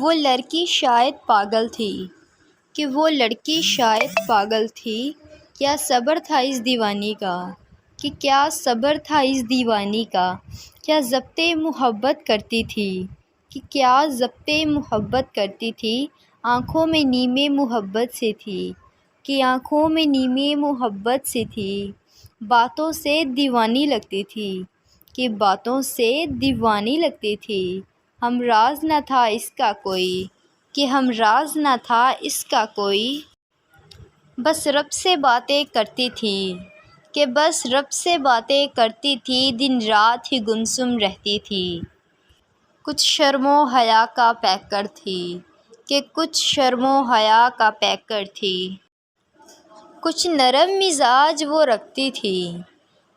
وہ لڑکی شاید پاگل تھی کہ وہ لڑکی شاید پاگل تھی، کیا صبر تھا اس دیوانی کا، کہ کیا صبر تھا اس دیوانی کا، کیا ضبط محبت کرتی تھی، کہ کیا ضبط محبت کرتی تھی، آنکھوں میں نیمِ محبت سے تھی، کہ آنکھوں میں نیمِ محبت سے تھی، باتوں سے دیوانی لگتی تھی، کہ باتوں سے دیوانی لگتی تھی، ہم راز نہ تھا اس کا کوئی، کہ ہم راز نہ تھا اس کا کوئی، بس رب سے باتیں کرتی تھی، کہ بس رب سے باتیں کرتی تھی، دن رات ہی گمسم رہتی تھی، کچھ شرم و حیا کا پیکر تھی، کہ کچھ شرم و حیا کا پیکر تھی، کچھ نرم مزاج وہ رکھتی تھی،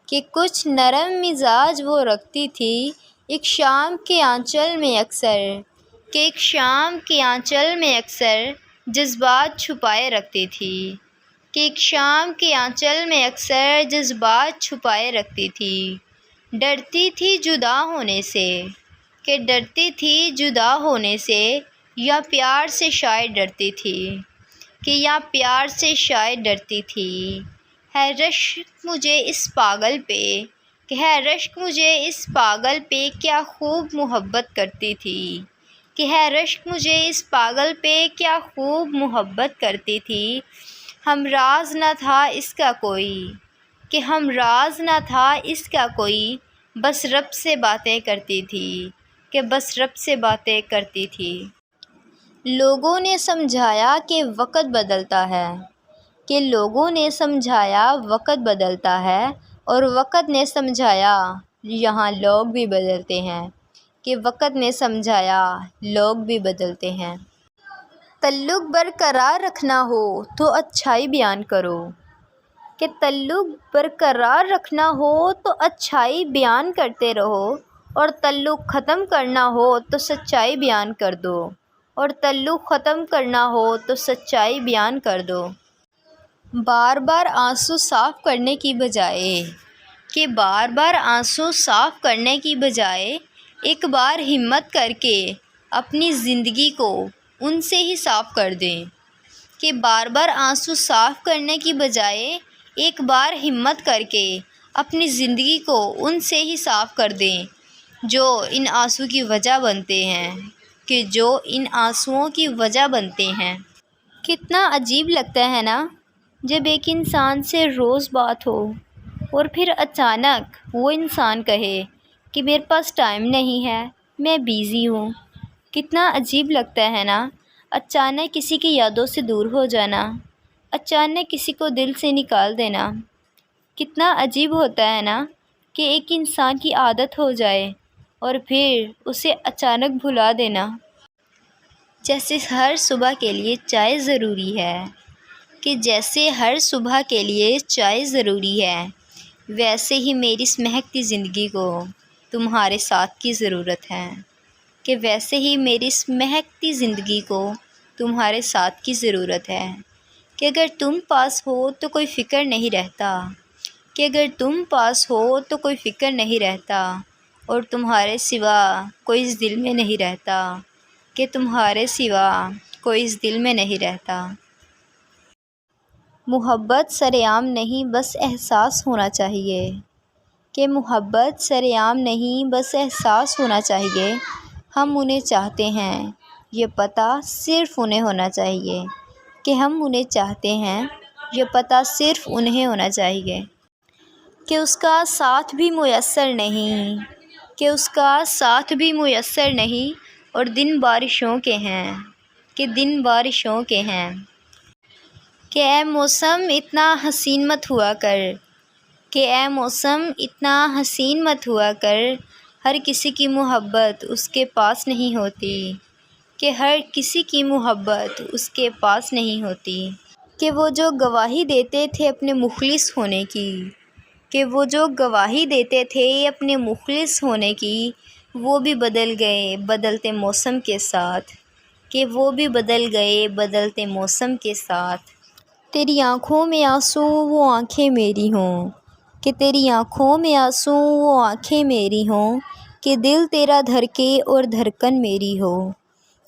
کہ کچھ نرم مزاج وہ رکھتی تھی، ایک شام کے آنچل میں اکثر، کہ ایک شام کے آنچل میں اکثر جذبات چھپائے رکھتی تھی، کہ ایک شام کے آنچل میں اکثر جذبات چھپائے رکھتی تھی، ڈرتی تھی جدا ہونے سے، کہ ڈرتی تھی جدا ہونے سے، یا پیار سے شاید ڈرتی تھی، کہ یا پیار سے شاید ڈرتی تھی، ہے رشک مجھے اس پاگل پہ، کہ ہے رشک مجھے اس پاگل پہ، کیا خوب محبت کرتی تھی، کہ ہے رشک مجھے اس پاگل پہ، کیا خوب محبت کرتی تھی، ہم راز نہ تھا اس کا کوئی، کہ ہم راز نہ تھا اس کا کوئی، بس رب سے باتیں کرتی تھی، کہ بس رب سے باتیں کرتی تھی، لوگوں نے سمجھایا کہ وقت بدلتا ہے، کہ لوگوں نے سمجھایا وقت بدلتا ہے، اور وقت نے سمجھایا یہاں لوگ بھی بدلتے ہیں، کہ وقت نے سمجھایا لوگ بھی بدلتے ہیں، تعلق برقرار رکھنا ہو تو اچھائی بیان کرو، کہ تعلق برقرار رکھنا ہو تو اچھائی بیان کرتے رہو، اور تعلق ختم کرنا ہو تو سچائی بیان کر دو، اور تعلق ختم کرنا ہو تو سچائی بیان کر دو، بار بار آنسو صاف کرنے کی بجائے، کہ بار بار آنسو صاف کرنے کی بجائے ایک بار ہمت کر کے اپنی زندگی کو ان سے ہی صاف کر دیں، کہ بار بار آنسو صاف کرنے کی بجائے ایک بار ہمت کر کے اپنی زندگی کو ان سے ہی صاف کر دیں جو ان آنسو کی وجہ بنتے ہیں، کہ جو ان آنسوؤں کی وجہ بنتے ہیں۔ کتنا عجیب لگتا ہے نا جب ایک انسان سے روز بات ہو اور پھر اچانک وہ انسان کہے کہ میرے پاس ٹائم نہیں ہے، میں بیزی ہوں۔ کتنا عجیب لگتا ہے نا، اچانک کسی کی یادوں سے دور ہو جانا، اچانک کسی کو دل سے نکال دینا، کتنا عجیب ہوتا ہے نا کہ ایک انسان کی عادت ہو جائے اور پھر اسے اچانک بھلا دینا۔ جیسے ہر صبح کے لیے چائے ضروری ہے، کہ جیسے ہر صبح کے لیے چائے ضروری ہے، ویسے ہی میری اس مہکتی زندگی کو تمہارے ساتھ کی ضرورت ہے، کہ ویسے ہی میری اس مہکتی زندگی کو تمہارے ساتھ کی ضرورت ہے، کہ اگر تم پاس ہو تو کوئی فکر نہیں رہتا، کہ اگر تم پاس ہو تو کوئی فکر نہیں رہتا، اور تمہارے سوا کوئی اس دل میں نہیں رہتا، کہ تمہارے سوا کوئی اس دل میں نہیں رہتا۔ محبت سر عام نہیں بس احساس ہونا چاہیے، کہ محبت سر عام نہیں بس احساس ہونا چاہیے، ہم انہیں چاہتے ہیں یہ پتہ صرف انہیں ہونا چاہیے، کہ ہم انہیں چاہتے ہیں یہ پتہ صرف انہیں ہونا چاہیے، کہ اس کا ساتھ بھی میسر نہیں، کہ اس کا ساتھ بھی میسر نہیں، اور دن بارشوں کے ہیں، کہ دن بارشوں کے ہیں، کہ اے موسم اتنا حسین مت ہوا کر، کہ اے موسم اتنا حسین مت ہوا کر، ہر کسی کی محبت اس کے پاس نہیں ہوتی، کہ ہر کسی کی محبت اس کے پاس نہیں ہوتی، کہ وہ جو گواہی دیتے تھے اپنے مخلص ہونے کی، کہ وہ جو گواہی دیتے تھے اپنے مخلص ہونے کی، وہ بھی بدل گئے بدلتے موسم کے ساتھ، کہ وہ بھی بدل گئے بدلتے موسم کے ساتھ، تیری آنکھوں میں آنسو وہ آنکھیں میری ہوں، کہ تیری آنکھوں میں آنسو وہ آنکھیں میری ہوں، کہ دل تیرا دھڑکے اور دھڑکن میری ہو،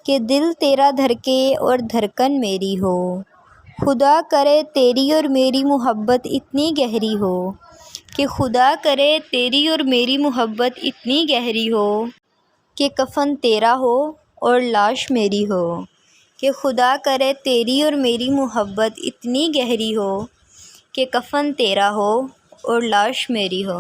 کہ دل تیرا دھڑکے اور دھڑکن میری ہو، خدا کرے تیری اور میری محبت اتنی گہری ہو، کہ خدا کرے تیری اور میری محبت اتنی گہری ہو، کہ کفن تیرا ہو اور لاش میری ہو، کہ خدا کرے تیری اور میری محبت اتنی گہری ہو، کہ کفن تیرا ہو اور لاش میری ہو۔